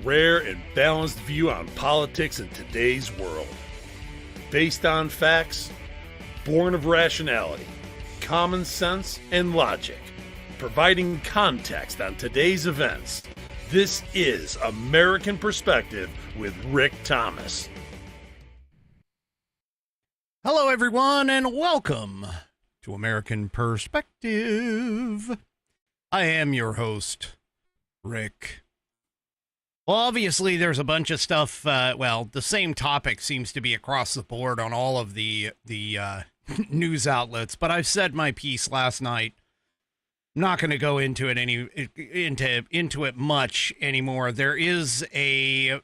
rare and balanced view on politics in today's world. Based on facts, born of rationality, common sense, and logic, providing context on today's events. This is American Perspective with Rick Thomas. Hello, everyone, and welcome to American Perspective. I am your host, Rick. Well, obviously, there's a bunch of stuff. The same topic seems to be across the board on all of the news outlets. But I've said my piece last night. I'm not going to go into it into it much anymore. There is a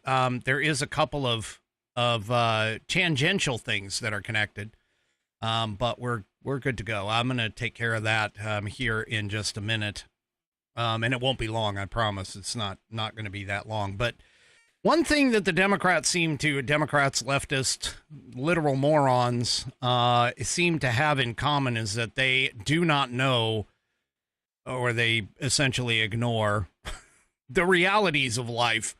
couple of tangential things that are connected, but we're good to go. I'm going to take care of that here in just a minute. And it won't be long, I promise. It's not going to be that long. But one thing that the Democrats, leftists, literal morons, seem to have in common is that they do not know, or they essentially ignore, the realities of life.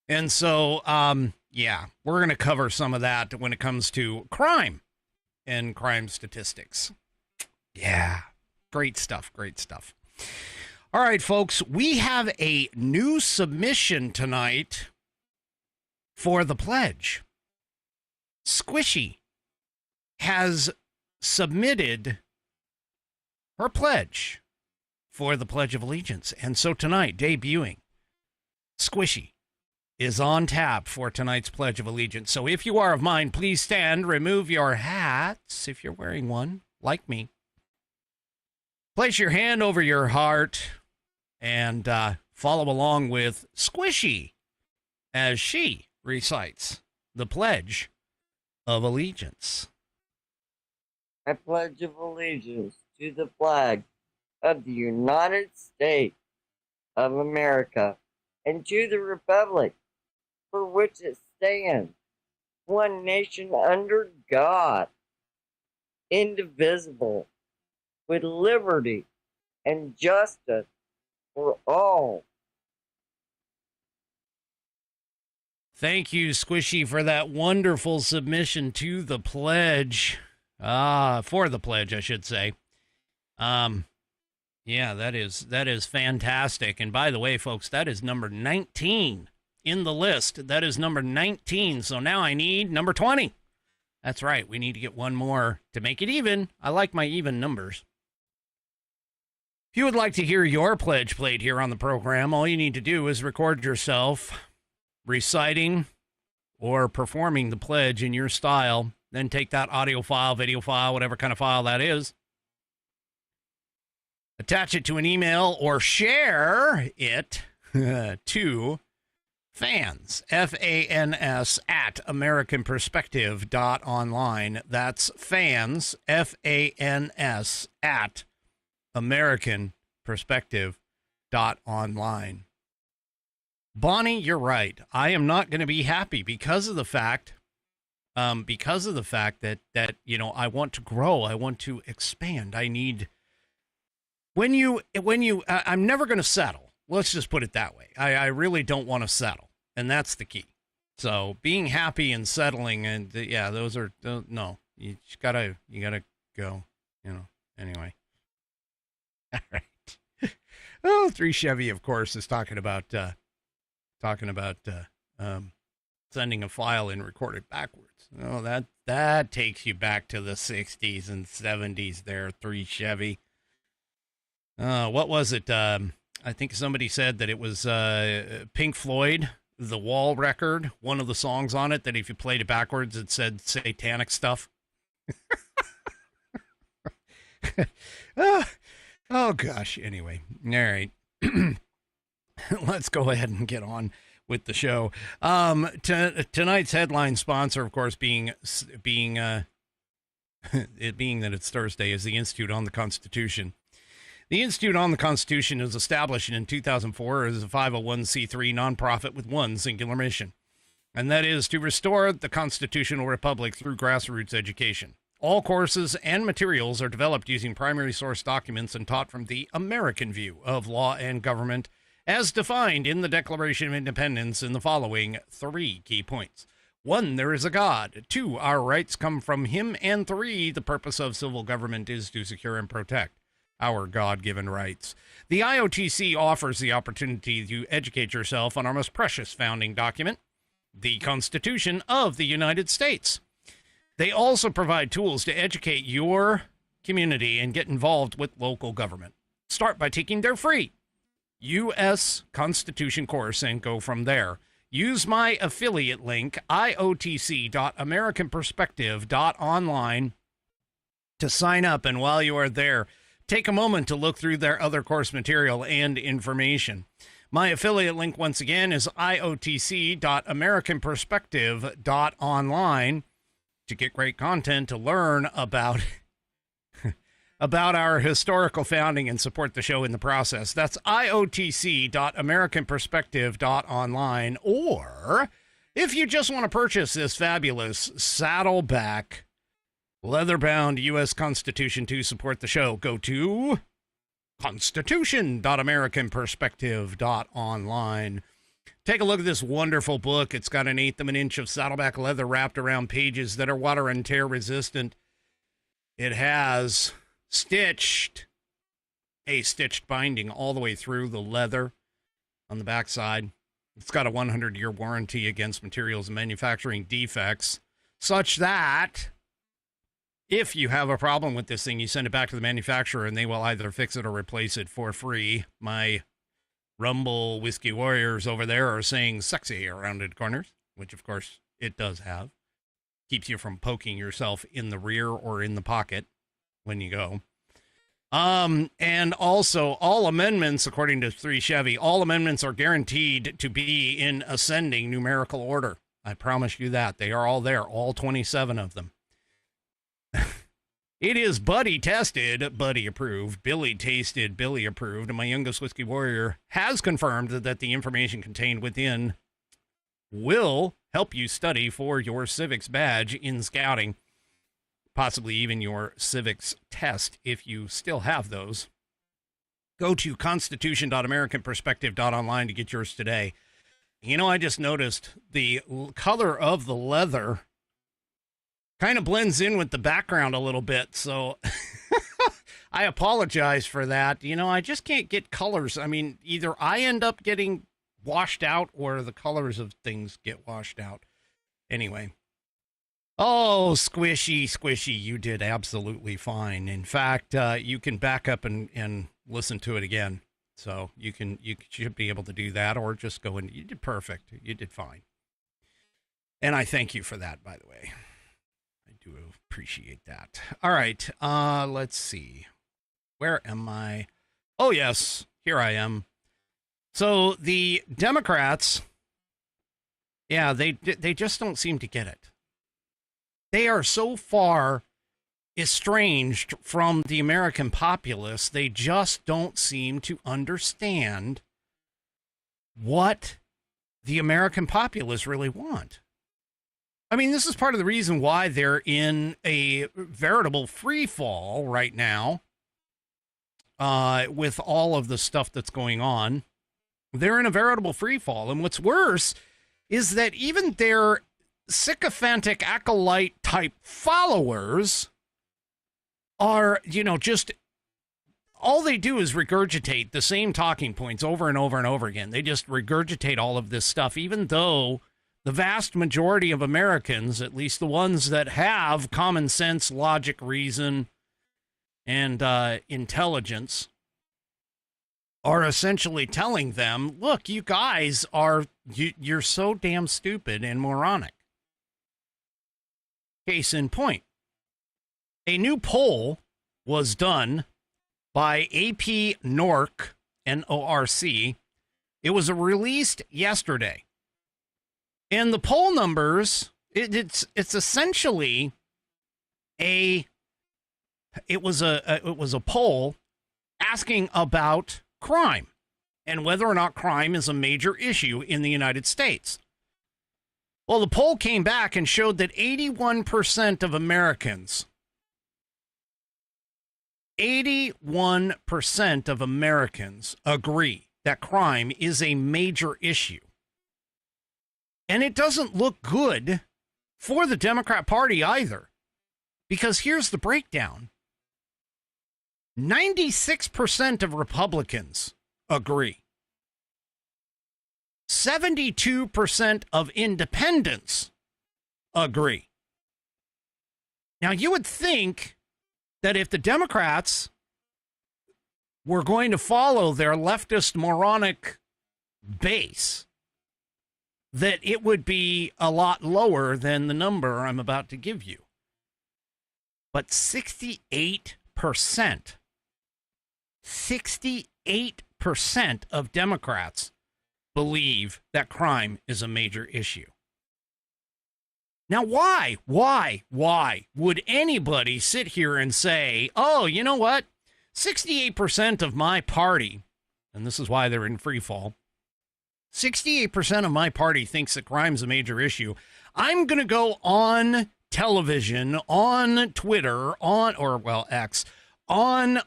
And so, we're going to cover some of that when it comes to crime and crime statistics. Yeah, great stuff. All right, folks, we have a new submission tonight for the pledge. Squishy has submitted her pledge for the Pledge of Allegiance. And so tonight, debuting, Squishy is on tap for tonight's Pledge of Allegiance. So if you are of mine, please stand, remove your hats if you're wearing one, like me. Place your hand over your heart and follow along with Squishy as she recites the Pledge of Allegiance. I pledge of allegiance to the flag of the United States of America and to the republic for which it stands, one nation under God, indivisible, with liberty and justice for all. Thank you, Squishy, for that wonderful submission to the pledge. For the pledge, I should say. Yeah, that is fantastic. And by the way, folks, that is number 19 in the list. That is number 19. So now I need number 20. That's right. We need to get one more to make it even. I like my even numbers. If you would like to hear your pledge played here on the program, all you need to do is record yourself reciting or performing the pledge in your style. Then take that audio file, video file, whatever kind of file that is, attach it to an email or share it to fans, F-A-N-S, at AmericanPerspective.online. That's fans, F-A-N-S, at AmericanPerspective.online. Bonnie, you're right. I am not going to be happy because of the fact that I want to grow. I want to expand. I need, I'm never going to settle. Let's just put it that way. I really don't want to settle. And that's the key. So being happy and settling, and those are, no, you gotta go, anyway. All right. Oh, 3 Chevy, of course, is talking about sending a file in recorded backwards. Oh, that takes you back to the 60s and 70s there, 3 Chevy. What was it? I think somebody said that it was Pink Floyd, The Wall record, one of the songs on it, that if you played it backwards, it said satanic stuff. Oh, gosh. Anyway, all right. Let's go ahead and get on with the show. Tonight's headline sponsor, of course, being it being that it's Thursday, is the Institute on the Constitution. The Institute on the Constitution is established in 2004 as a 501c3 nonprofit with one singular mission, and that is to restore the constitutional republic through grassroots education. All courses and materials are developed using primary source documents and taught from the American view of law and government as defined in the Declaration of Independence in the following 3 key points. 1, there is a God. 2, our rights come from him. And 3, the purpose of civil government is to secure and protect our God-given rights. The IOTC offers the opportunity to educate yourself on our most precious founding document, the Constitution of the United States. They also provide tools to educate your community and get involved with local government. Start by taking their free U.S. Constitution course and go from there. Use my affiliate link, iotc.americanperspective.online, to sign up, and while you are there, take a moment to look through their other course material and information. My affiliate link, once again, is iotc.americanperspective.online to get great content to learn about our historical founding and support the show in the process. That's iotc.americanperspective.online. Or if you just want to purchase this fabulous Saddleback leather-bound U.S. Constitution to support the show, go to constitution.americanperspective.online. Take a look at this wonderful book. It's got 1/8 of an inch of Saddleback leather wrapped around pages that are water and tear resistant. It has a stitched binding all the way through the leather on the backside. It's got a 100-year warranty against materials and manufacturing defects, such that if you have a problem with this thing, you send it back to the manufacturer and they will either fix it or replace it for free. My Rumble Whiskey Warriors over there are saying sexy rounded corners, which of course it does have. Keeps you from poking yourself in the rear or in the pocket when you go. And also all amendments, according to 3 Chevy, all amendments are guaranteed to be in ascending numerical order. I promise you that. They are all there, all 27 of them. It is Buddy tested, Buddy approved, Billy tasted, Billy approved, and my youngest whiskey warrior has confirmed that the information contained within will help you study for your civics badge in scouting, possibly even your civics test if you still have those. Go to constitution.americanperspective.online to get yours today. You know, I just noticed the color of the leather kind of blends in with the background a little bit, so I apologize for that. You know, I just can't get colors. I mean, either I end up getting washed out or the colors of things get washed out. Anyway. Oh, squishy, you did absolutely fine. In fact, you can back up and listen to it again. So you should be able to do that, or just go and you did perfect. You did fine. And I thank you for that, by the way. Do appreciate that. All right, let's see. Where am I? Oh, yes, here I am. So the Democrats, yeah, they just don't seem to get it. They are so far estranged from the American populace, they just don't seem to understand what the American populace really want. I mean, this is part of the reason why they're in a veritable free fall right now with all of the stuff that's going on. They're in a veritable free fall. And what's worse is that even their sycophantic acolyte type followers are, you know, just all they do is regurgitate the same talking points over and over and over again. They just regurgitate all of this stuff, even though the vast majority of Americans, at least the ones that have common sense, logic, reason, and intelligence, are essentially telling them, look, you guys you're so damn stupid and moronic. Case in point, a new poll was done by AP NORC, N-O-R-C. It was released yesterday. And the poll numbers, it's essentially it was a poll asking about crime and whether or not crime is a major issue in the United States. Well, the poll came back and showed that 81% of Americans, 81% of Americans agree that crime is a major issue. And it doesn't look good for the Democrat Party either. Because here's the breakdown. 96% of Republicans agree. 72% of independents agree. Now, you would think that if the Democrats were going to follow their leftist moronic base, that it would be a lot lower than the number I'm about to give you. But 68%, 68% of Democrats believe that crime is a major issue. Now, why would anybody sit here and say, oh, you know what? 68% of my party, and this is why they're in free fall, 68% of my party thinks that crime's a major issue. I'm going to go on television, on Twitter, X, on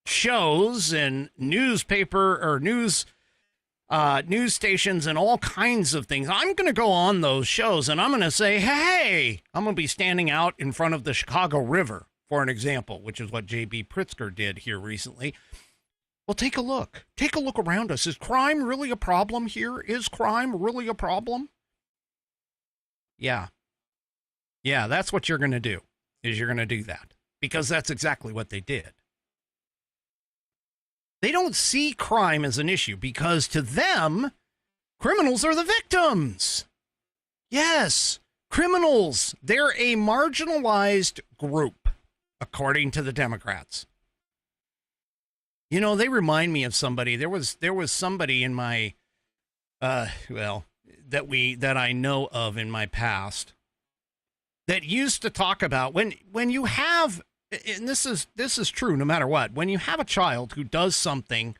shows and newspaper or news stations and all kinds of things. I'm going to go on those shows and I'm going to say, hey, I'm going to be standing out in front of the Chicago River, for an example, which is what J.B. Pritzker did here recently. Well, take a look. Take a look around us. Is crime really a problem here? Is crime really a problem? Yeah. Yeah, that's what you're going to do, is you're going to do that. Because that's exactly what they did. They don't see crime as an issue because to them, criminals are the victims. Yes, criminals. They're a marginalized group, according to the Democrats. You know, they remind me of somebody. There was somebody in my, that I know of in my past that used to talk about when you have, and this is true no matter what, when you have a child who does something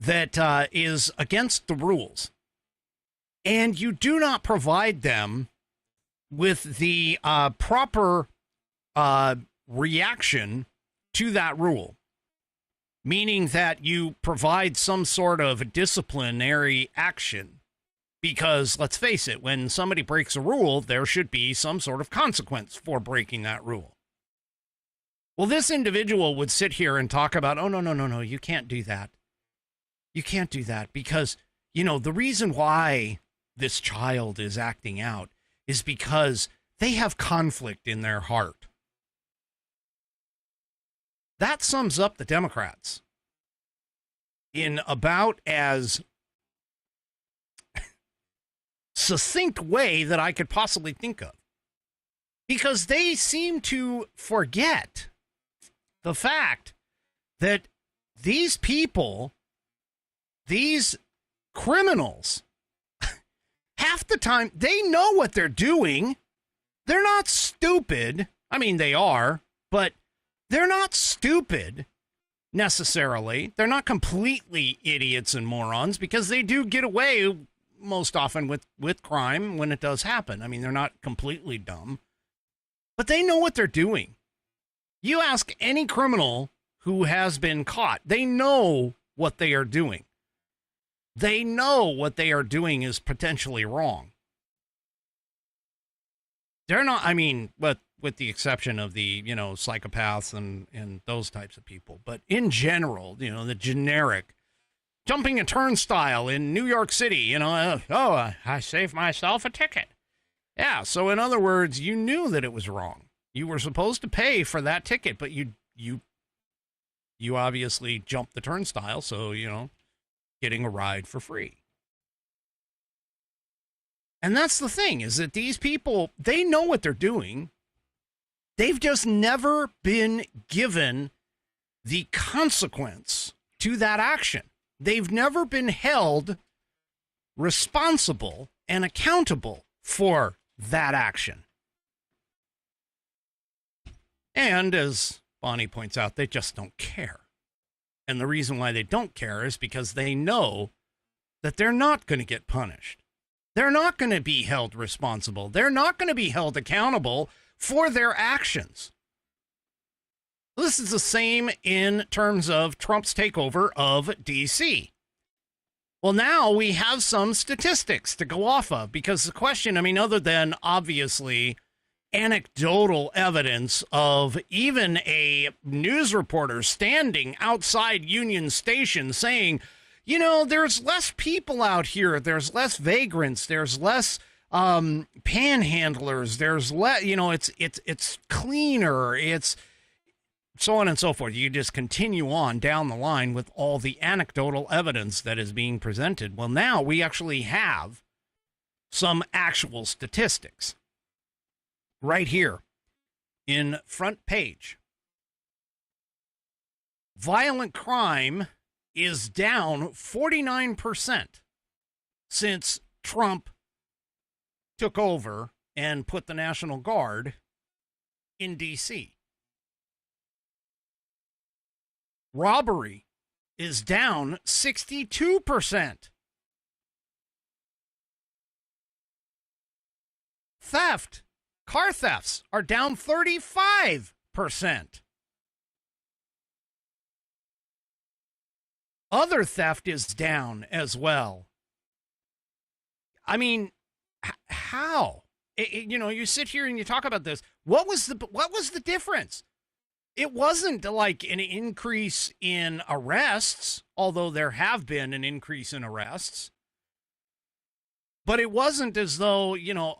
that is against the rules and you do not provide them with the proper reaction to that rule, meaning that you provide some sort of disciplinary action, because let's face it, when somebody breaks a rule, there should be some sort of consequence for breaking that rule. Well, this individual would sit here and talk about, oh, no, you can't do that. You can't do that because, you know, the reason why this child is acting out is because they have conflict in their heart. That sums up the Democrats in about as succinct way that I could possibly think of. Because they seem to forget the fact that these people, these criminals, half the time, they know what they're doing. They're not stupid. I mean, they are, but they're not stupid necessarily. They're not completely idiots and morons because they do get away most often with crime when it does happen. I mean, they're not completely dumb, but they know what they're doing. You ask any criminal who has been caught, they know what they are doing. They know what they are doing is potentially wrong. They're not, I mean, but with the exception of the, you know, psychopaths and those types of people. But in general, you know, the generic jumping a turnstile in New York City, you know, I saved myself a ticket. Yeah, so in other words, you knew that it was wrong. You were supposed to pay for that ticket, but you obviously jumped the turnstile, so, you know, getting a ride for free. And that's the thing, is that these people, they know what they're doing. They've just never been given the consequence to that action. They've never been held responsible and accountable for that action. And as Bonnie points out, they just don't care. And the reason why they don't care is because they know that they're not going to get punished. They're not going to be held responsible. They're not going to be held accountable for their actions. This is the same in terms of Trump's takeover of D.C. Well, now we have some statistics to go off of, because the question, I mean, other than obviously anecdotal evidence of even a news reporter standing outside Union Station saying, you know, there's less people out here, there's less vagrants, there's less panhandlers, there's less, you know, it's cleaner, it's so on and so forth. You just continue on down the line with all the anecdotal evidence that is being presented. Well, now we actually have some actual statistics right here in front page. Violent crime is down 49% since Trump took over and put the National Guard in D.C. Robbery is down 62%. Theft, car thefts are down 35%. Other theft is down as well. I mean, how? You know, you sit here and you talk about this. What was the difference? It wasn't like an increase in arrests, although there have been an increase in arrests. But it wasn't as though, you know,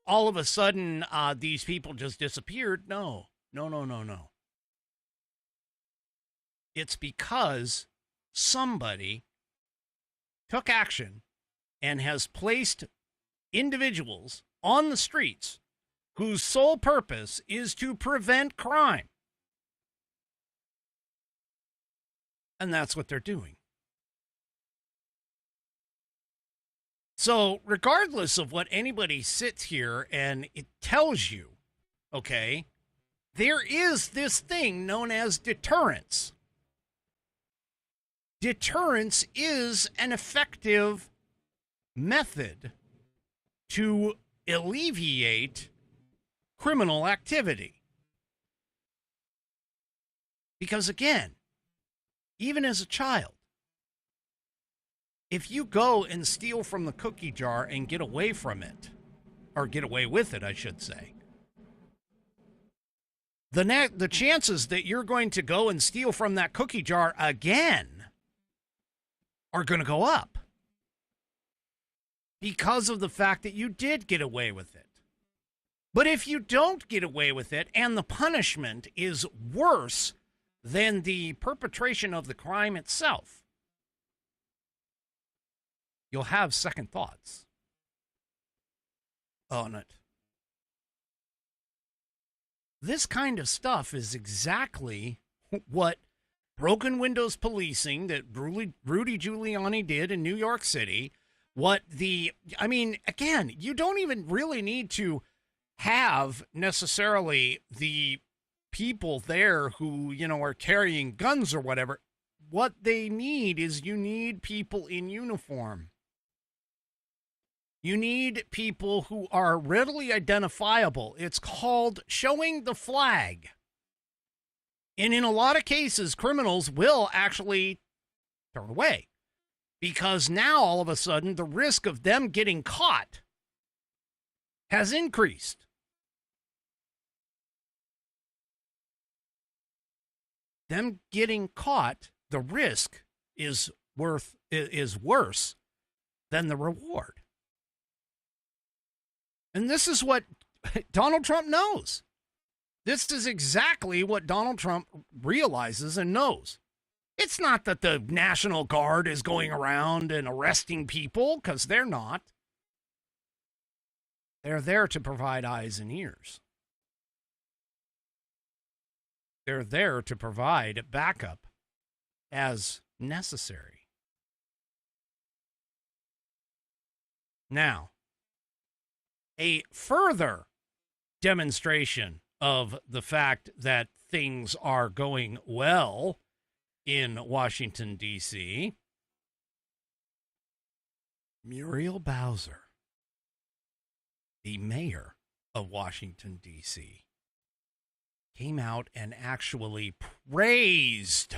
all of a sudden these people just disappeared. No. It's because somebody took action and has placed individuals on the streets whose sole purpose is to prevent crime. And that's what they're doing. So regardless of what anybody sits here and it tells you, okay, there is this thing known as deterrence. Deterrence is an effective method to alleviate criminal activity. Because again, even as a child, if you go and steal from the cookie jar and get away from it, or get away with it, I should say, the chances that you're going to go and steal from that cookie jar again are going to go up because of the fact that you did get away with it. But if you don't get away with it and the punishment is worse than the perpetration of the crime itself, you'll have second thoughts on it. This kind of stuff is exactly what broken windows policing that Rudy Giuliani did in New York City. Again, you don't even really need to have necessarily the people there who, you know, are carrying guns or whatever. What they need is you need people in uniform. You need people who are readily identifiable. It's called showing the flag. And in a lot of cases, criminals will actually turn away because now all of a sudden the risk of them getting caught has increased. Them getting caught, the risk is worse than the reward. And this is what Donald Trump knows. This is exactly what Donald Trump realizes and knows. It's not that the National Guard is going around and arresting people, because they're not. They're there to provide eyes and ears. They're there to provide backup as necessary. Now, a further demonstration of the fact that things are going well in Washington, D.C., Muriel Bowser, the mayor of Washington, D.C., came out and actually praised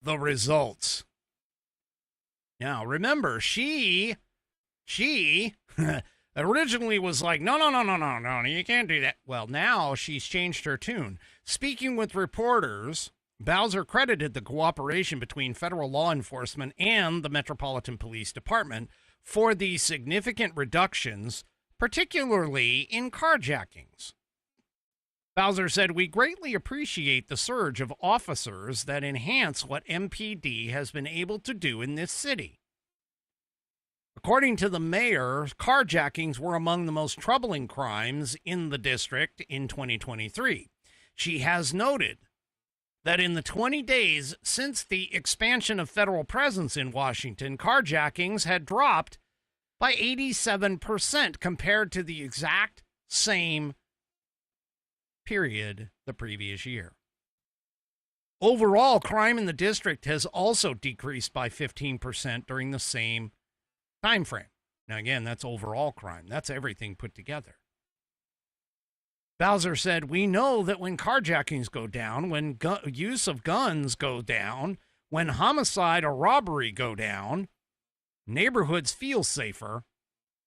the results. Now, remember, she originally was like, no, you can't do that. Well, now she's changed her tune. Speaking with reporters, Bowser credited the cooperation between federal law enforcement and the Metropolitan Police Department for the significant reductions, particularly in carjackings. Bowser said, "We greatly appreciate the surge of officers that enhance what MPD has been able to do in this city." According to the mayor, carjackings were among the most troubling crimes in the district in 2023. She has noted that in the 20 days since the expansion of federal presence in Washington, carjackings had dropped by 87% compared to the exact same period the previous year. Overall, crime in the district has also decreased by 15% during the same time frame. Now, again, that's overall crime. That's everything put together. Bowser said, "We know that when carjackings go down, when use of guns go down, when homicide or robbery go down, neighborhoods feel safer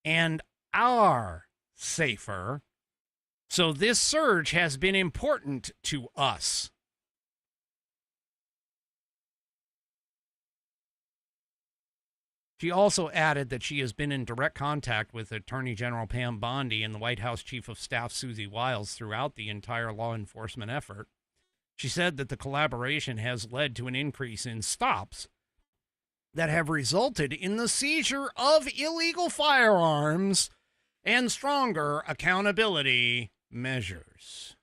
and are safer. So this surge has been important to us." She also added that she has been in direct contact with Attorney General Pam Bondi and the White House Chief of Staff Susie Wiles throughout the entire law enforcement effort. She said that the collaboration has led to an increase in stops that have resulted in the seizure of illegal firearms and stronger accountability measures.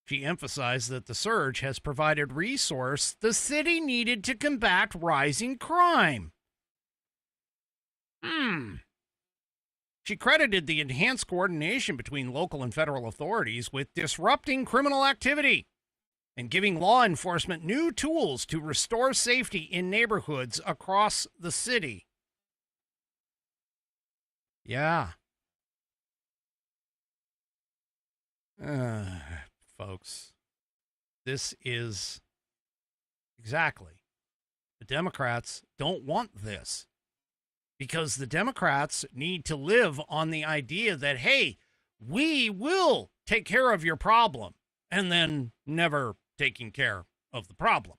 She emphasized that the surge has provided resource the city needed to combat rising crime. She credited the enhanced coordination between local and federal authorities with disrupting criminal activity and giving law enforcement new tools to restore safety in neighborhoods across the city. Yeah. Folks, this is exactly. The Democrats don't want this because the Democrats need to live on the idea that, hey, we will take care of your problem, and then never taking care of the problem.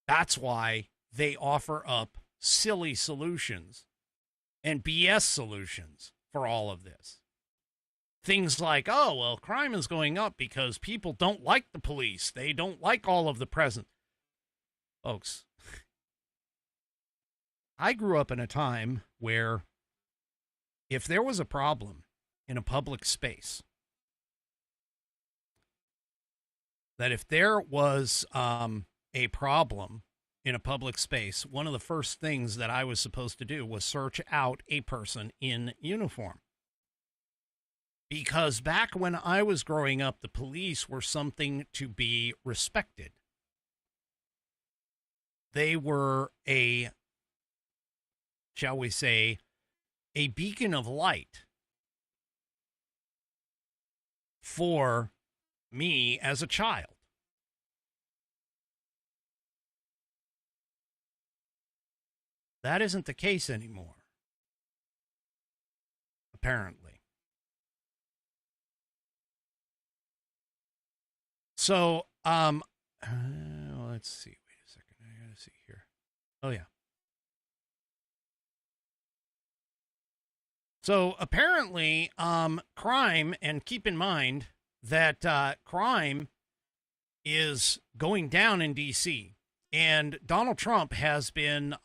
That's why they offer up silly solutions and BS solutions for all of this. Things like, oh, well, crime is going up because people don't like the police. They don't like all of the present. Folks, I grew up in a time where if there was a problem in a public space, that if there was a problem in a public space, one of the first things that I was supposed to do was search out a person in uniform. Because back when I was growing up, the police were something to be respected. They were a, shall we say, a beacon of light for me as a child. That isn't the case anymore, apparently. So, let's see. Wait a second. I gotta see here. Oh, yeah. So, apparently, crime, and keep in mind that crime is going down in D.C., and Donald Trump has been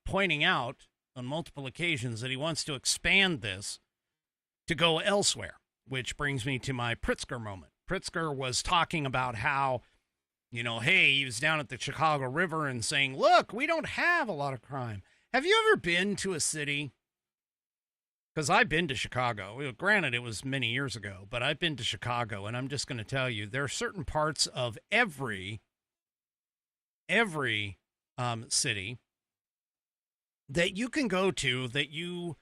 pointing out on multiple occasions that he wants to expand this to go elsewhere, which brings me to my Pritzker moment. Pritzker was talking about how, you know, hey, he was down at the Chicago River and saying, look, we don't have a lot of crime. Have you ever been to a city? Because I've been to Chicago. Granted, it was many years ago, but I've been to Chicago, and I'm just going to tell you, there are certain parts of every city that you can go to that you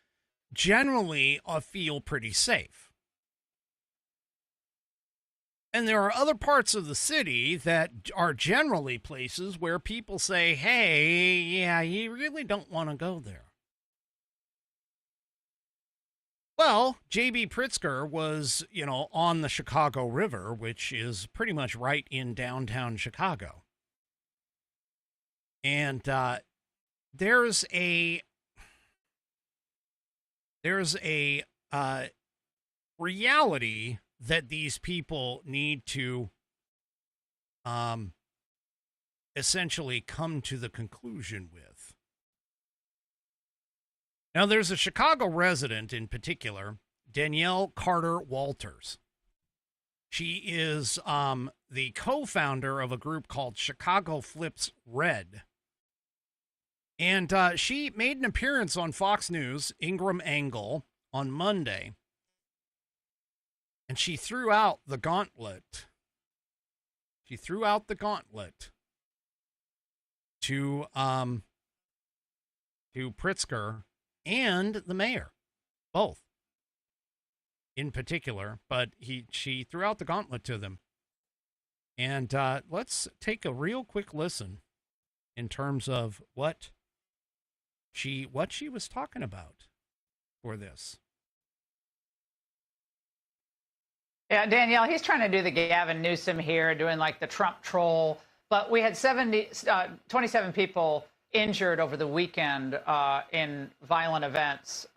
generally feel pretty safe. And there are other parts of the city that are generally places where people say, hey, yeah, you really don't want to go there. Well, J.B. Pritzker was, on the Chicago River, which is pretty much right in downtown Chicago. And there's a reality that these people need to essentially come to the conclusion with. Now, there's a Chicago resident in particular, Danielle Carter Walters. She is the co-founder of a group called Chicago Flips Red. And she made an appearance on Fox News, Ingram Angle, on Monday. And she threw out the gauntlet. She threw out the gauntlet to Pritzker and the mayor, both in particular, but she threw out the gauntlet to them. And let's take a real quick listen in terms of what she was talking about for this. Yeah, Danielle, he's trying to do the Gavin Newsom here, doing like the Trump troll. But we had 27 people injured over the weekend in violent events.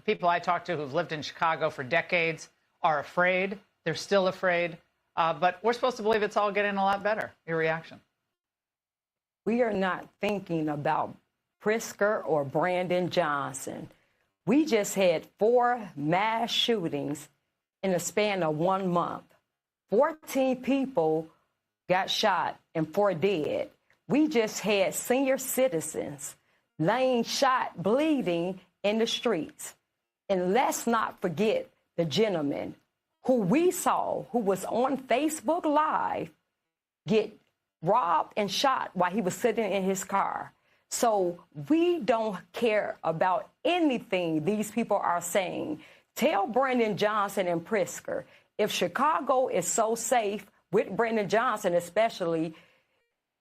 People I talked to who've lived in Chicago for decades are afraid. They're still afraid. But we're supposed to believe it's all getting a lot better. Your reaction? We are not thinking about Pritzker or Brandon Johnson. We just had 4 mass shootings in the span of 1 month. 14 people got shot and 4 dead. We just had senior citizens laying shot, bleeding in the streets. And let's not forget the gentleman who we saw, who was on Facebook Live, get robbed and shot while he was sitting in his car. So we don't care about anything these people are saying. Tell Brandon Johnson and Pritzker, if Chicago is so safe, with Brandon Johnson especially,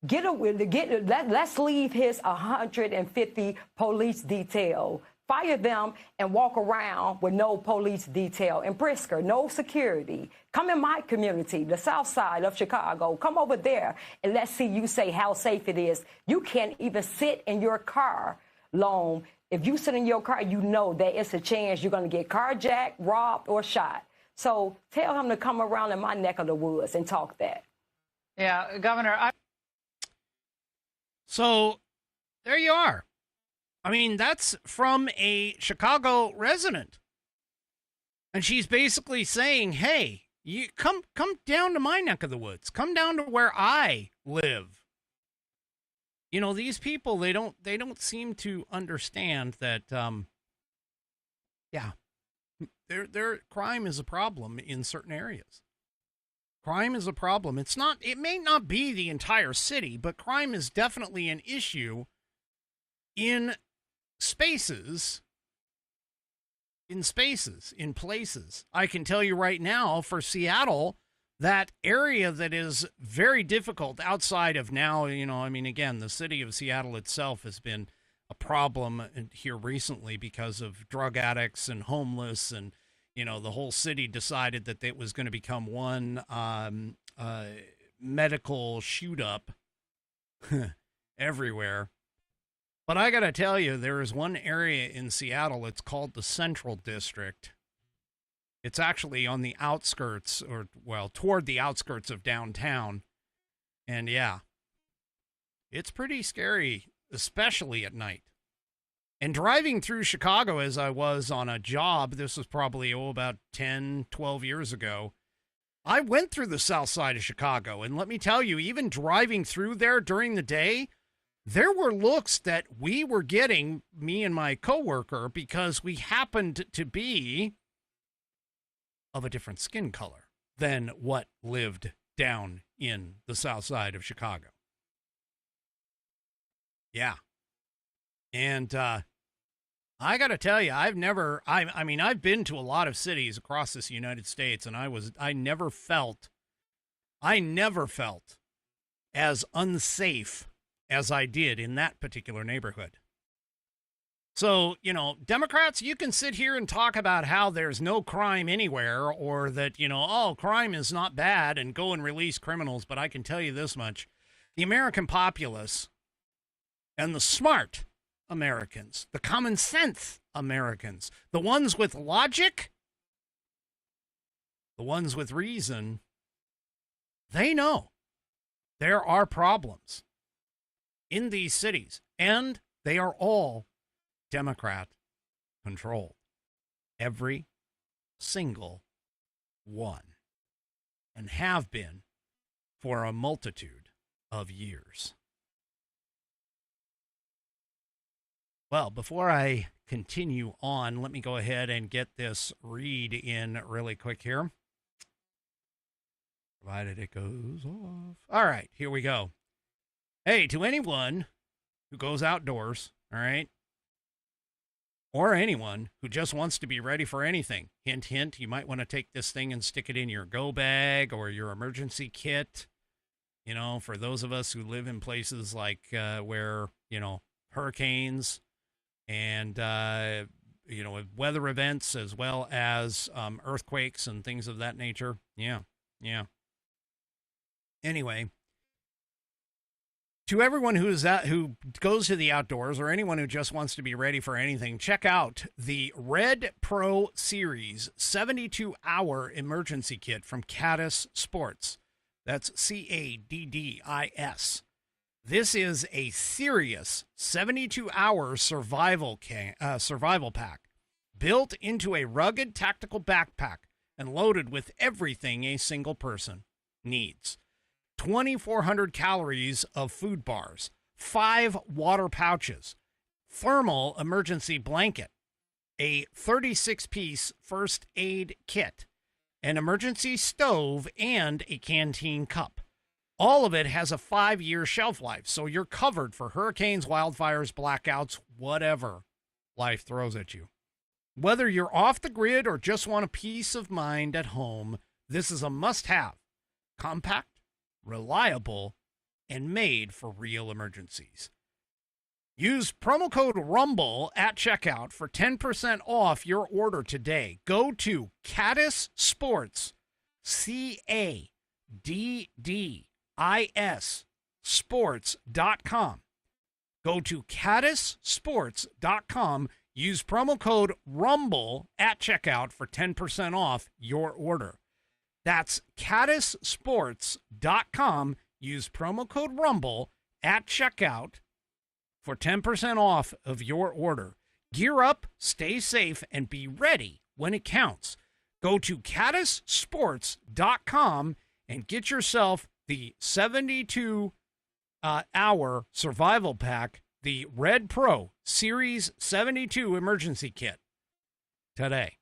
let's leave his 150 police detail. Fire them and walk around with no police detail. And Pritzker, no security. Come in my community, the south side of Chicago. Come over there and let's see you say how safe it is. You can't even sit in your car long. If you sit in your car, you know that it's a chance you're going to get carjacked, robbed, or shot. So tell him to come around in my neck of the woods and talk that. Yeah, Governor. So there you are. I mean, that's from a Chicago resident. And she's basically saying, hey, you come down to my neck of the woods. Come down to where I live. You know, these people, they don't seem to understand that, their crime is a problem in certain areas. Crime is a problem. It may not be the entire city, but crime is definitely an issue in spaces, in places. I can tell you right now, for Seattle, that area that is very difficult outside of now, again, the city of Seattle itself has been a problem here recently because of drug addicts and homeless, and, the whole city decided that it was going to become one medical shoot up everywhere. But I got to tell you, there is one area in Seattle, it's called the Central District. It's actually on the outskirts, toward the outskirts of downtown. And yeah, it's pretty scary, especially at night. And driving through Chicago as I was on a job, this was probably, about 10, 12 years ago, I went through the south side of Chicago. And let me tell you, even driving through there during the day, there were looks that we were getting, me and my coworker, because we happened to be of a different skin color than what lived down in the south side of Chicago. Yeah. And I got to tell you, I mean, I've been to a lot of cities across this United States, and I never felt as unsafe as I did in that particular neighborhood. So, Democrats, you can sit here and talk about how there's no crime anywhere, or that, oh, crime is not bad, and go and release criminals. But I can tell you this much: the American populace and the smart Americans, the common sense Americans, the ones with logic, the ones with reason, they know there are problems in these cities, and they are all Democrat controlled. Every single one, and have been for a multitude of years. Well, before I continue on, let me go ahead and get this read in really quick here, provided it goes off. All right, here we go. Hey, to anyone who goes outdoors, all right, or anyone who just wants to be ready for anything, hint, hint, you might want to take this thing and stick it in your go bag or your emergency kit. For those of us who live in places like where, hurricanes and, weather events, as well as earthquakes and things of that nature. Yeah. Anyway, to everyone who goes to the outdoors, or anyone who just wants to be ready for anything, check out the Red Pro Series 72-hour emergency kit from Caddis Sports. That's CADDIS. This is a serious 72-hour survival pack, built into a rugged tactical backpack and loaded with everything a single person needs. 2,400 calories of food bars, 5 water pouches, thermal emergency blanket, a 36-piece first aid kit, an emergency stove, and a canteen cup. All of it has a 5-year shelf life, so you're covered for hurricanes, wildfires, blackouts, whatever life throws at you. Whether you're off the grid or just want a peace of mind at home, this is a must-have. Compact, reliable, and made for real emergencies. Use promo code RUMBLE at checkout for 10% off your order today. Go to Caddis Sports, CADDIS sports.com. Go to caddissports.com. Use promo code RUMBLE at checkout for 10% off your order. That's caddissports.com. Use promo code RUMBLE at checkout for 10% off of your order. Gear up, stay safe, and be ready when it counts. Go to caddissports.com and get yourself the 72-hour survival pack, the Red Pro Series 72 emergency kit, today.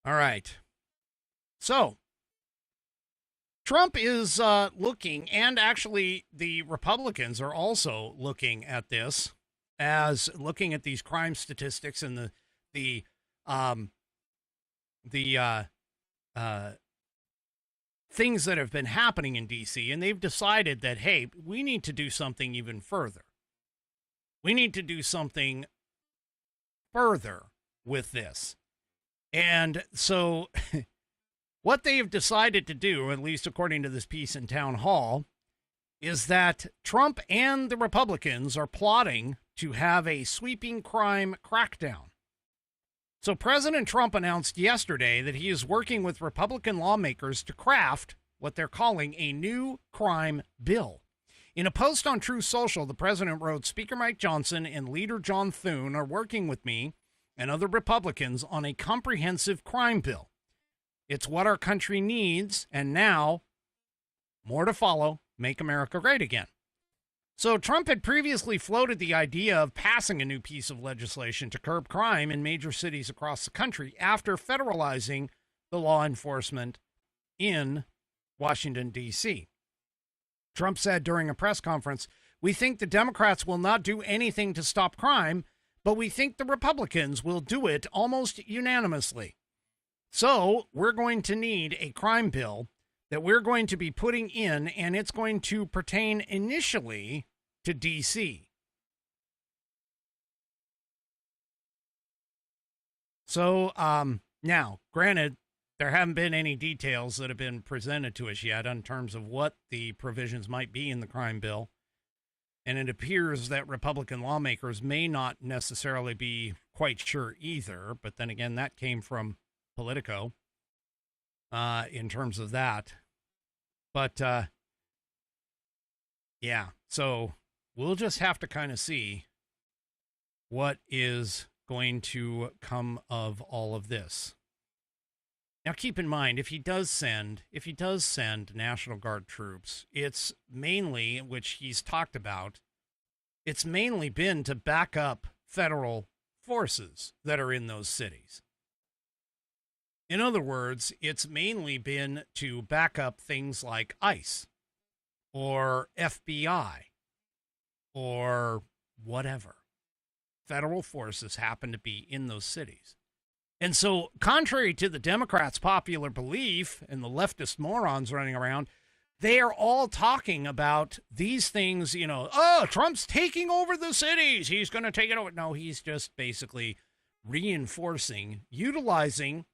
All right. So, Trump is looking, and actually the Republicans are also looking at this, as looking at these crime statistics and the things that have been happening in D.C., and they've decided that, hey, we need to do something even further. We need to do something further with this. And so what they have decided to do, at least according to this piece in Town Hall, is that Trump and the Republicans are plotting to have a sweeping crime crackdown. So President Trump announced yesterday that he is working with Republican lawmakers to craft what they're calling a new crime bill. In a post on Truth Social, the president wrote, Speaker Mike Johnson and Leader John Thune are working with me and other Republicans on a comprehensive crime bill. It's what our country needs, and now, more to follow, make America great again. So Trump had previously floated the idea of passing a new piece of legislation to curb crime in major cities across the country after federalizing the law enforcement in Washington, D.C. Trump said during a press conference, We think the Democrats will not do anything to stop crime, but we think the Republicans will do it almost unanimously. So we're going to need a crime bill that we're going to be putting in, and it's going to pertain initially to D.C. So now, granted, there haven't been any details that have been presented to us yet in terms of what the provisions might be in the crime bill. And it appears that Republican lawmakers may not necessarily be quite sure either. But then again, that came from Politico in terms of that. But yeah, so we'll just have to kind of see what is going to come of all of this. Now, keep in mind, if he does send National Guard troops, it's mainly, which he's talked about, it's mainly been to back up federal forces that are in those cities. In other words, it's mainly been to back up things like ICE or FBI or whatever. Federal forces happen to be in those cities. And so, contrary to the Democrats' popular belief and the leftist morons running around, they are all talking about these things, you know, oh, Trump's taking over the cities. He's going to take it over. No, he's just basically reinforcing, utilizing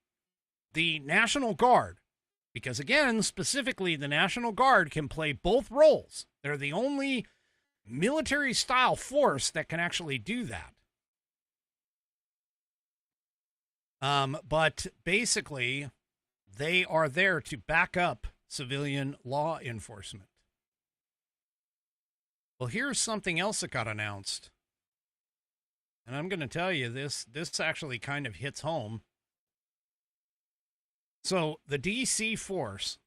the National Guard. Because, again, specifically, the National Guard can play both roles. They're the only military-style force that can actually do that. But basically, they are there to back up civilian law enforcement. Well, here's something else that got announced. And I'm going to tell you, this actually kind of hits home. So the D.C. force,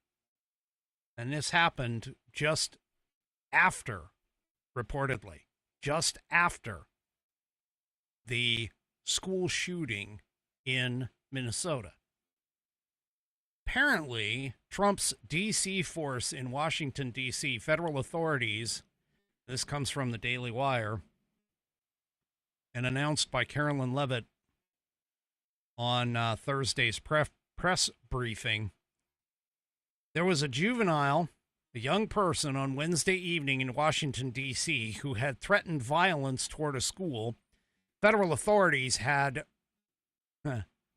and this happened just after, reportedly, just after the school shooting in Minnesota. Apparently, Trump's D.C. force in Washington, D.C., federal authorities, this comes from the Daily Wire, and announced by Carolyn Levitt on Thursday's press briefing. There was a juvenile, a young person on Wednesday evening in Washington, D.C., who had threatened violence toward a school. Federal authorities had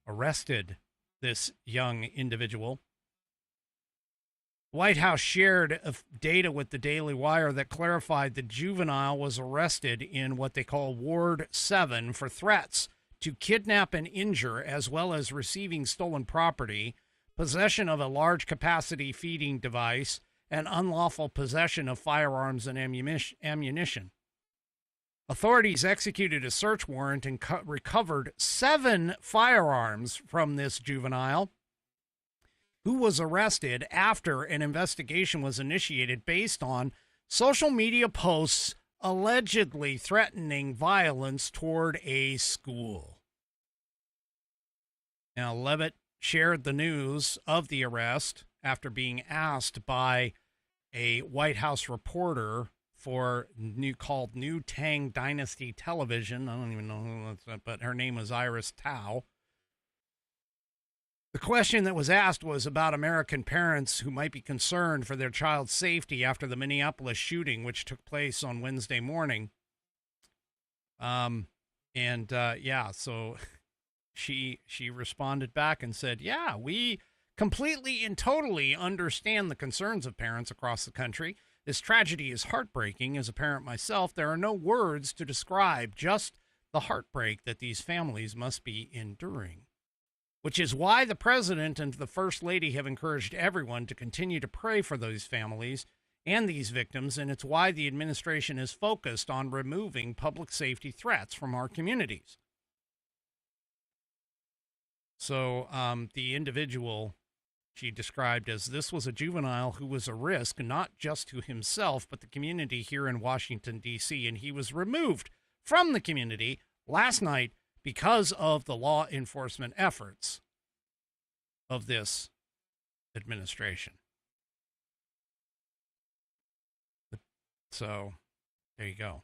arrested this young individual. White House shared data with the Daily Wire that clarified the juvenile was arrested in what they call Ward 7 for threats to kidnap and injure, as well as receiving stolen property, possession of a large capacity feeding device, and unlawful possession of firearms and ammunition. Authorities executed a search warrant and recovered 7 firearms from this juvenile, who was arrested after an investigation was initiated based on social media posts allegedly threatening violence toward a school. Now, Levitt shared the news of the arrest after being asked by a White House reporter for called New Tang Dynasty Television. I don't even know who that's, but her name was Iris Tao. The question that was asked was about American parents who might be concerned for their child's safety after the Minneapolis shooting, which took place on Wednesday morning. So she responded back and said, yeah, we completely and totally understand the concerns of parents across the country. This tragedy is heartbreaking. As a parent myself, there are no words to describe just the heartbreak that these families must be enduring. Which is why the president and the first lady have encouraged everyone to continue to pray for those families and these victims, and it's why the administration is focused on removing public safety threats from our communities. So the individual she described as this was a juvenile who was a risk, not just to himself, but the community here in Washington, D.C., and he was removed from the community last night because of the law enforcement efforts of this administration. So, There you go.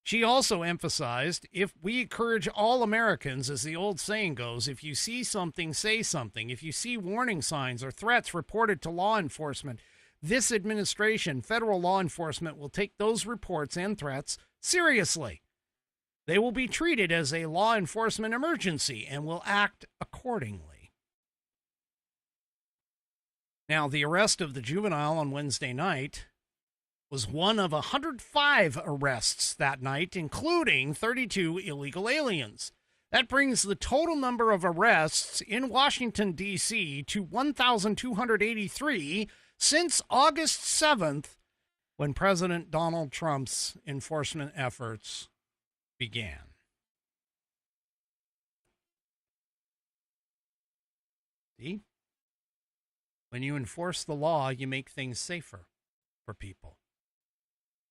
She also emphasized, if we encourage all Americans, as the old saying goes, if you see something, say something. If you see warning signs or threats reported to law enforcement, this administration, federal law enforcement, will take those reports and threats seriously. They will be treated as a law enforcement emergency and will act accordingly. Now, the arrest of the juvenile on Wednesday night was one of 105 arrests that night, including 32 illegal aliens. That brings the total number of arrests in Washington, D.C. to 1,283 since August 7th, when President Donald Trump's enforcement efforts began. See? When you enforce the law, you make things safer for people.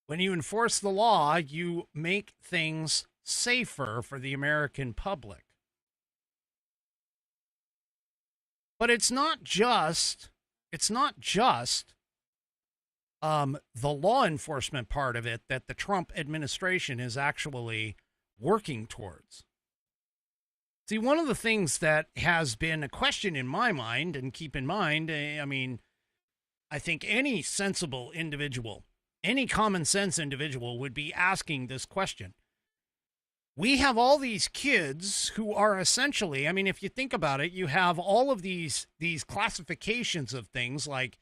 When you enforce the law, you make things safer for the American public. But it's not just the law enforcement part of it that the Trump administration is actually working towards. See, one of the things that has been a question in my mind, and keep in mind, I think any sensible individual, any common sense individual would be asking this question. We have all these kids who are essentially, if you think about it, you have all of these classifications of things like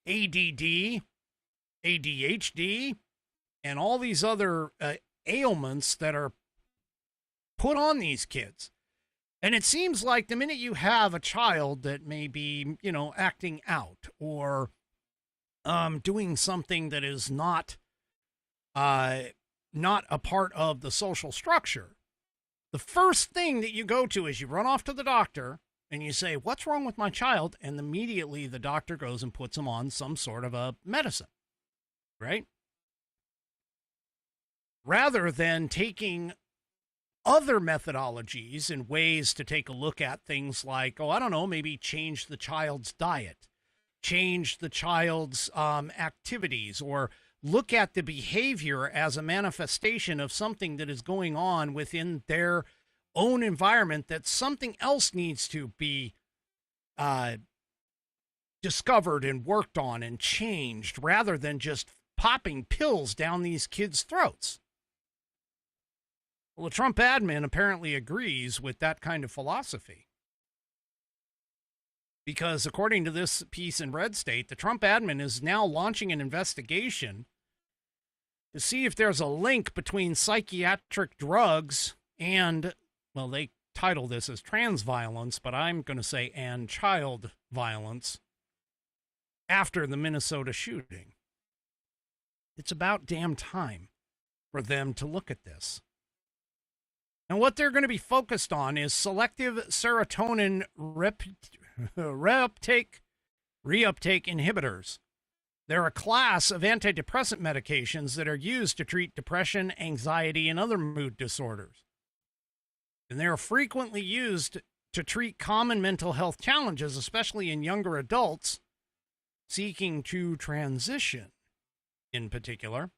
ADD, ADHD, and all these other ailments that are put on these kids. And it seems like the minute you have a child that may be, acting out or doing something that is not a part of the social structure, the first thing that you go to is you run off to the doctor and you say, what's wrong with my child? And immediately the doctor goes and puts him on some sort of a medicine, right? Rather than taking other methodologies and ways to take a look at things like, maybe change the child's diet, change the child's activities, or look at the behavior as a manifestation of something that is going on within their own environment, that something else needs to be discovered and worked on and changed, rather than just popping pills down these kids' throats. Well, the Trump admin apparently agrees with that kind of philosophy. Because according to this piece in Red State, the Trump admin is now launching an investigation to see if there's a link between psychiatric drugs and, well, they title this as trans violence, but I'm going to say and child violence after the Minnesota shooting. It's about damn time for them to look at this. And what they're going to be focused on is selective serotonin reuptake inhibitors. They're a class of antidepressant medications that are used to treat depression, anxiety, and other mood disorders. And they are frequently used to treat common mental health challenges, especially in younger adults seeking to transition in particular.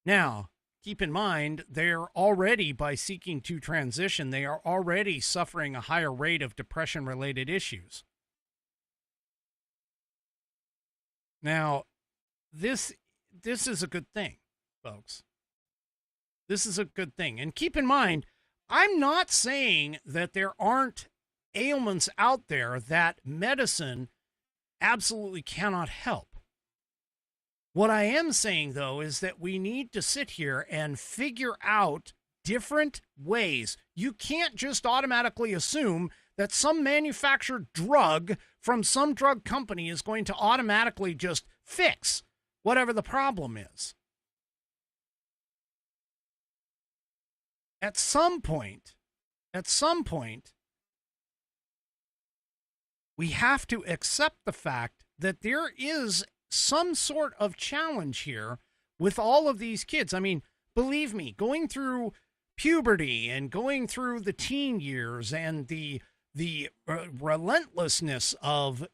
Now, keep in mind, they're already, by seeking to transition, they are already suffering a higher rate of depression-related issues. Now, this is a good thing, folks. This is a good thing. And keep in mind, I'm not saying that there aren't ailments out there that medicine absolutely cannot help. What I am saying, though, is that we need to sit here and figure out different ways. You can't just automatically assume that some manufactured drug from some drug company is going to automatically just fix whatever the problem is. At some point, we have to accept the fact that there is some sort of challenge here with all of these kids. Believe me, going through puberty and going through the teen years and the relentlessness of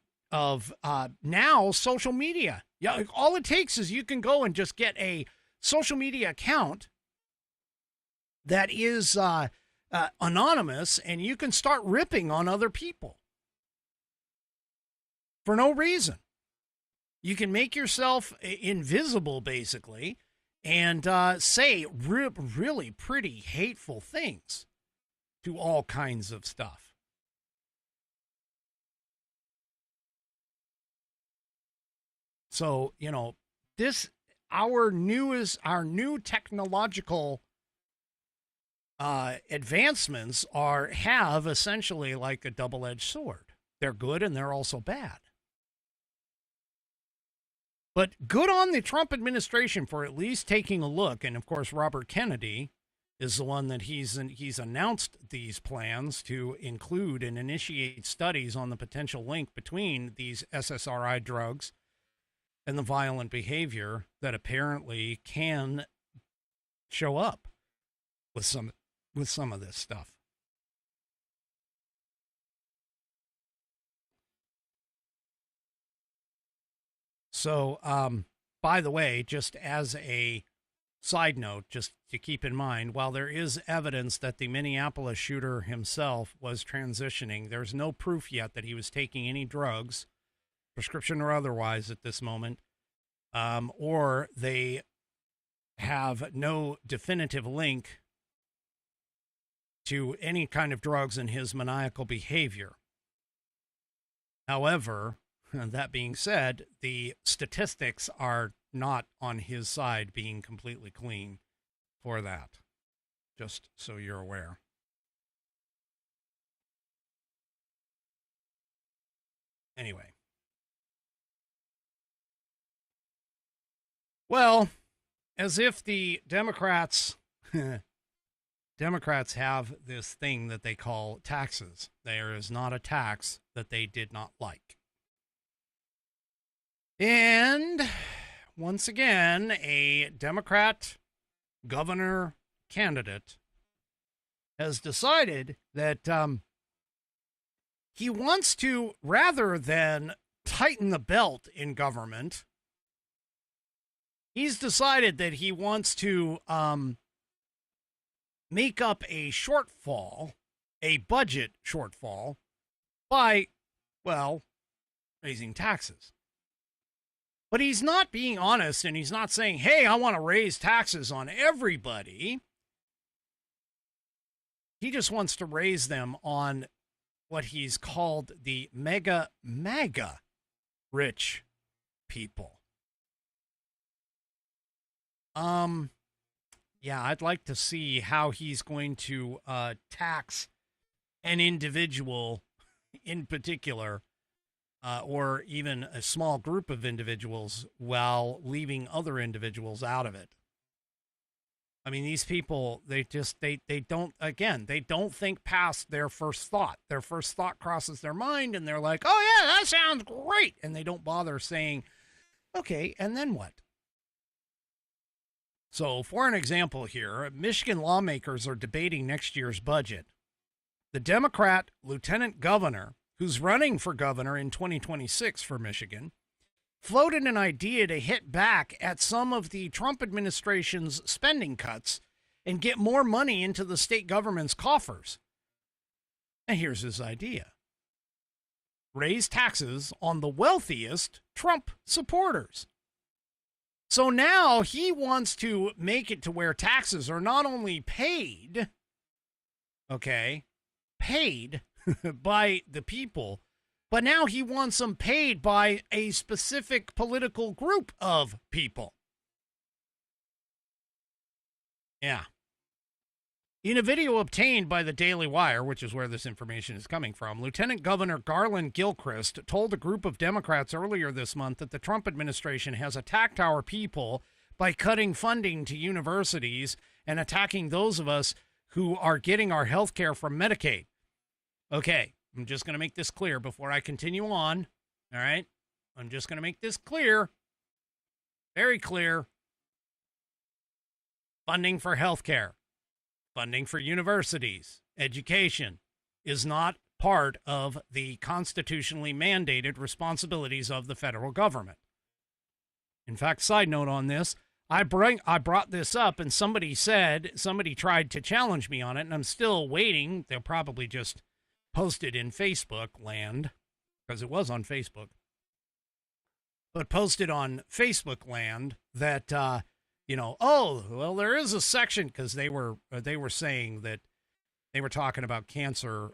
now social media Yeah, all it takes is you can go and just get a social media account that is anonymous, and you can start ripping on other people for no reason. You can make yourself invisible, basically, and say really pretty hateful things to all kinds of stuff. So, you know, our new technological advancements have essentially like a double-edged sword. They're good and they're also bad. But good on the Trump administration for at least taking a look. And of course, Robert Kennedy is the one that he's announced these plans to include and initiate studies on the potential link between these SSRI drugs and the violent behavior that apparently can show up with some of this stuff. So, by the way, just as a side note, just to keep in mind, while there is evidence that the Minneapolis shooter himself was transitioning, there's no proof yet that he was taking any drugs, prescription or otherwise, at this moment, or they have no definitive link to any kind of drugs in his maniacal behavior. However, that being said, the statistics are not on his side being completely clean for that, just so you're aware. Anyway. Well, as if the Democrats have this thing that they call taxes. There is not a tax that they did not like. And once again, a Democrat governor candidate has decided that he wants to, rather than tighten the belt in government, he's decided that he wants to make up a shortfall, a budget shortfall, by, well, raising taxes. But he's not being honest, and he's not saying, hey, I want to raise taxes on everybody. He just wants to raise them on what he's called the mega rich people. Yeah, I'd like to see how he's going to tax an individual in particular, or even a small group of individuals, while leaving other individuals out of it. I mean, these people, they don't think past their first thought. Their first thought crosses their mind, and they're like, oh yeah, that sounds great. And they don't bother saying, okay, and then what? So, for an example here, Michigan lawmakers are debating next year's budget. The Democrat lieutenant governor, who's running for governor in 2026 for Michigan, floated an idea to hit back at some of the Trump administration's spending cuts and get more money into the state government's coffers. And here's his idea. Raise taxes on the wealthiest Trump supporters. So now he wants to make it to where taxes are not only paid by the people, but now he wants them paid by a specific political group of people. Yeah. In a video obtained by the Daily Wire, which is where this information is coming from, Lieutenant Governor Garland Gilchrist told a group of Democrats earlier this month that the Trump administration has attacked our people by cutting funding to universities and attacking those of us who are getting our health care from Medicaid. Okay, I'm just going to make this clear before I continue on. All right? I'm just going to make this clear. Very clear. Funding for health care, funding for universities, education is not part of the constitutionally mandated responsibilities of the federal government. In fact, side note on this, I brought this up and somebody tried to challenge me on it, and I'm still waiting. They'll probably just post it in Facebook land, because it was on Facebook. But posted on Facebook land that, oh, well, there is a section, because they were saying that they were talking about cancer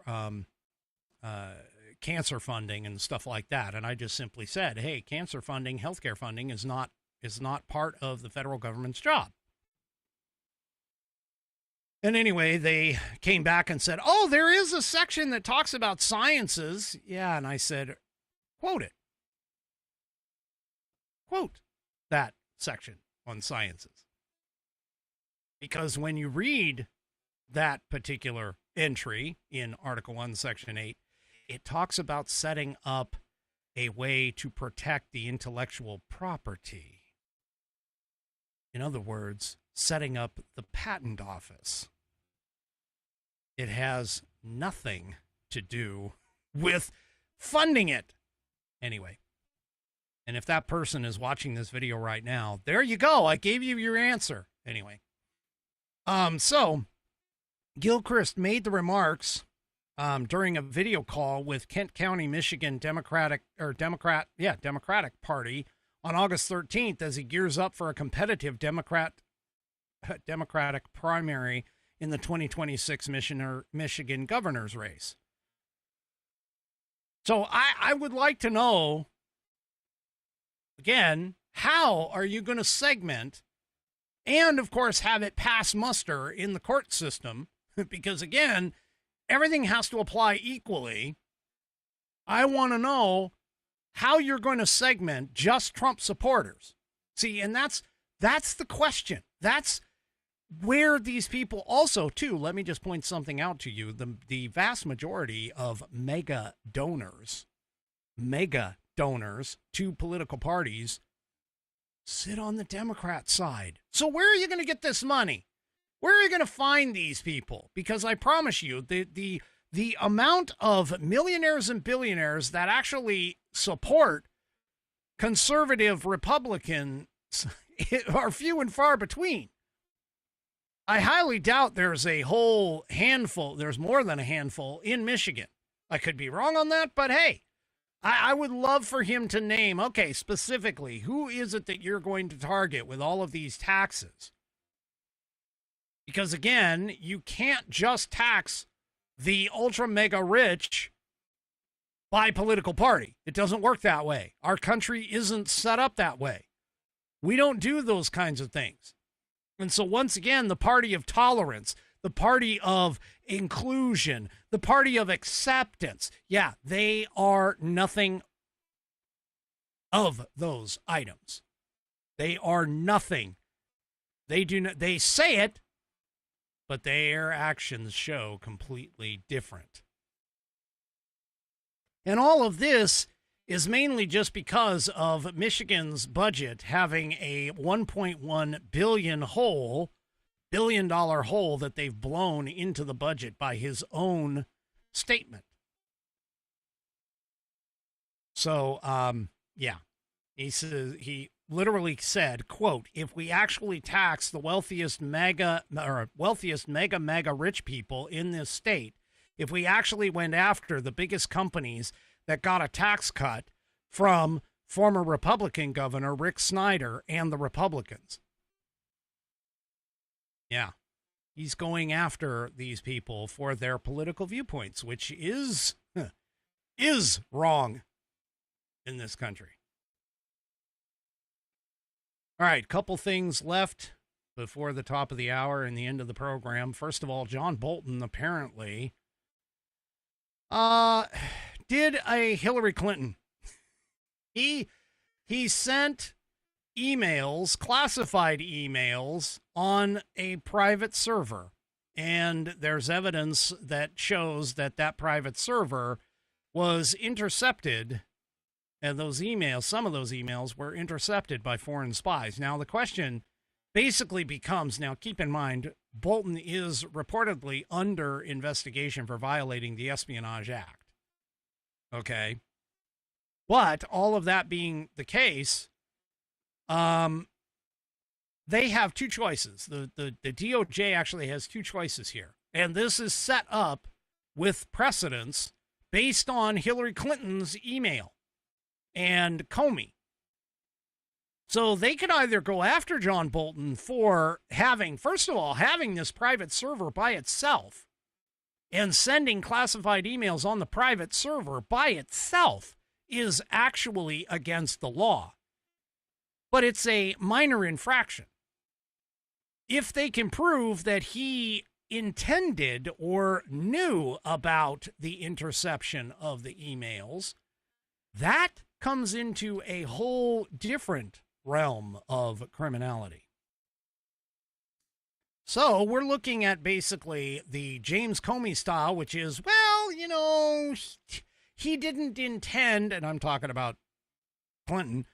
funding and stuff like that. And I just simply said, hey, cancer funding, healthcare funding is not part of the federal government's job. And anyway, they came back and said, oh, there is a section that talks about sciences. Yeah. And I said, quote it. Quote that section on sciences. Because when you read that particular entry in Article 1, Section 8, it talks about setting up a way to protect the intellectual property. In other words, setting up the patent office. It has nothing to do with funding it. Anyway. And if that person is watching this video right now, there you go. I gave you your answer. Anyway. So Gilchrist made the remarks during a video call with Kent County, Michigan Democratic Party on August 13th as he gears up for a competitive Democratic primary in the 2026 Michigan governor's race. So I would like to know, again, how are you going to segment and, of course, have it pass muster in the court system? Because, again, everything has to apply equally. I want to know how you're going to segment just Trump supporters. See, and that's the question. That's where these people also, too, let me just point something out to you. The vast majority of mega donors to political parties sit on the Democrat side. So where are you going to get this money? Where are you going to find these people? Because I promise you, the amount of millionaires and billionaires that actually support conservative Republicans are few and far between. I highly doubt there's a whole handful, there's more than a handful in Michigan. I could be wrong on that, but hey, I would love for him to name, okay, specifically, who is it that you're going to target with all of these taxes? Because again, you can't just tax the ultra mega rich by political party. It doesn't work that way. Our country isn't set up that way. We don't do those kinds of things. And so once again, the party of tolerance, the party of inclusion, the party of acceptance, yeah, they are nothing of those items. They are nothing. They say it, but their actions show completely different. And all of this is mainly just because of Michigan's budget having a $1.1 billion hole that they've blown into the budget by his own statement. So, yeah, he literally said, quote, if we actually tax the wealthiest mega rich people in this state, if we actually went after the biggest companies that got a tax cut from former Republican Governor Rick Snyder and the Republicans. Yeah, he's going after these people for their political viewpoints, which is wrong in this country. All right, couple things left before the top of the hour and the end of the program. First of all, John Bolton apparently did a Hillary Clinton. He sent emails, classified emails, on a private server. And there's evidence that shows that private server was intercepted. And those emails, some of those emails were intercepted by foreign spies. Now, the question basically becomes, now keep in mind, Bolton is reportedly under investigation for violating the Espionage Act. Okay. But all of that being the case, they have two choices. The DOJ actually has two choices here. And this is set up with precedence based on Hillary Clinton's email and Comey. So they could either go after John Bolton for having, first of all, having this private server by itself and sending classified emails on the private server by itself is actually against the law. But it's a minor infraction. If they can prove that he intended or knew about the interception of the emails, that comes into a whole different realm of criminality. So we're looking at basically the James Comey style, which is, well, you know, he didn't intend, and I'm talking about Clinton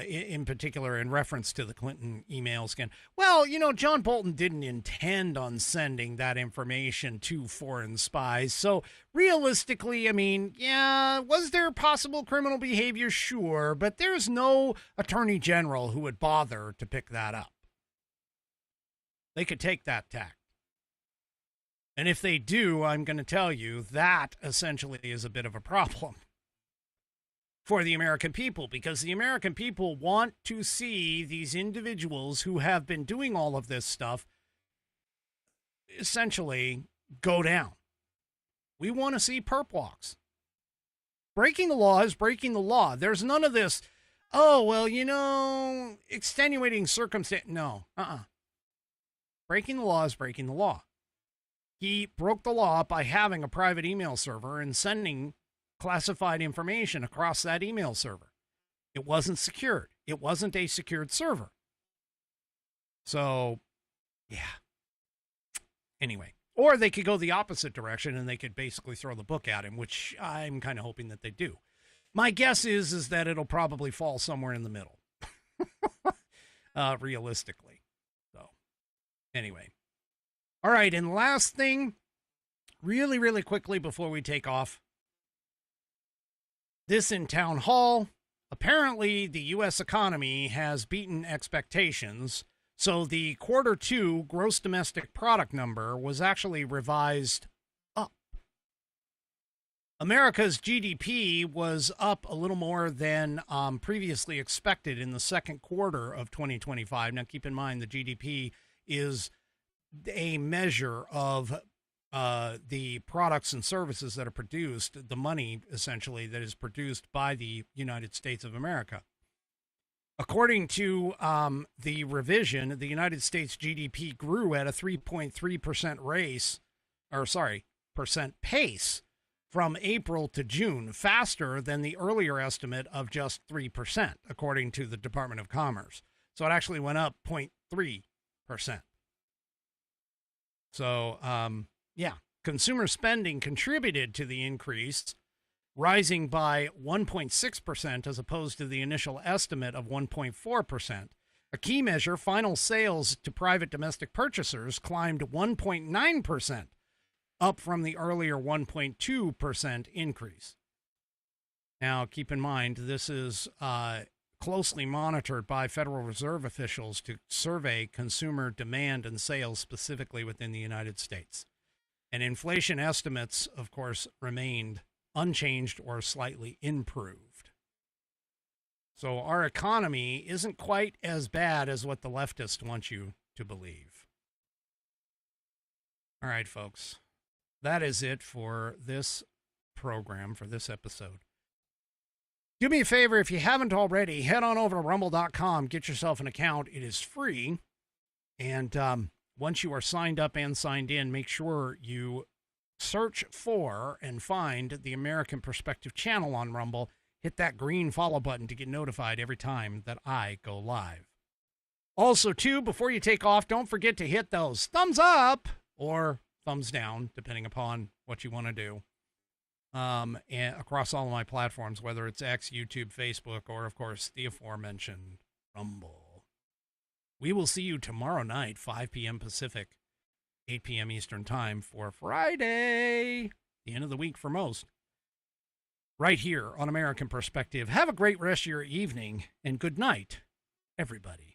in particular in reference to the Clinton emails again. Well, you know, John Bolton didn't intend on sending that information to foreign spies. So realistically, I mean, yeah, was there possible criminal behavior? Sure, but there's no attorney general who would bother to pick that up. They could take that tack. And if they do, I'm going to tell you that essentially is a bit of a problem for the American people, because the American people want to see these individuals who have been doing all of this stuff essentially go down. We want to see perp walks. Breaking the law is breaking the law. There's none of this, oh, well, you know, extenuating circumstance. No, Breaking the law is breaking the law. He broke the law by having a private email server and sending classified information across that email server. It wasn't secured. It wasn't a secured server. So, yeah. Anyway, or they could go the opposite direction and they could basically throw the book at him, which I'm kind of hoping that they do. My guess is that it'll probably fall somewhere in the middle, realistically. So, anyway. All right, and last thing, really, really quickly before we take off. This in Town Hall. Apparently, the U.S. economy has beaten expectations, so the Q2 gross domestic product number was actually revised up. America's GDP was up a little more than previously expected in the second quarter of 2025. Now, keep in mind, the GDP is a measure of the products and services that are produced, the money essentially that is produced by the United States of America. According to the revision, the United States GDP grew at a 3.3% percent pace from April to June, faster than the earlier estimate of just 3%, according to the Department of Commerce. So it actually went up 0.3%. So, yeah, consumer spending contributed to the increase, rising by 1.6% as opposed to the initial estimate of 1.4%. A key measure, final sales to private domestic purchasers climbed 1.9%, up from the earlier 1.2% increase. Now, keep in mind, this is closely monitored by Federal Reserve officials to survey consumer demand and sales specifically within the United States. And inflation estimates, of course, remained unchanged or slightly improved. So our economy isn't quite as bad as what the leftists want you to believe. All right, folks. That is it for this program, for this episode. Do me a favor, if you haven't already, head on over to rumble.com, get yourself an account. It is free. And once you are signed up and signed in, make sure you search for and find the American Perspective channel on Rumble. Hit that green follow button to get notified every time that I go live. Also, too, before you take off, don't forget to hit those thumbs up or thumbs down, depending upon what you want to do. And across all of my platforms, whether it's X, YouTube, Facebook, or, of course, the aforementioned Rumble. We will see you tomorrow night, 5 p.m. Pacific, 8 p.m. Eastern Time for Friday, the end of the week for most, right here on American Perspective. Have a great rest of your evening, and good night everybody.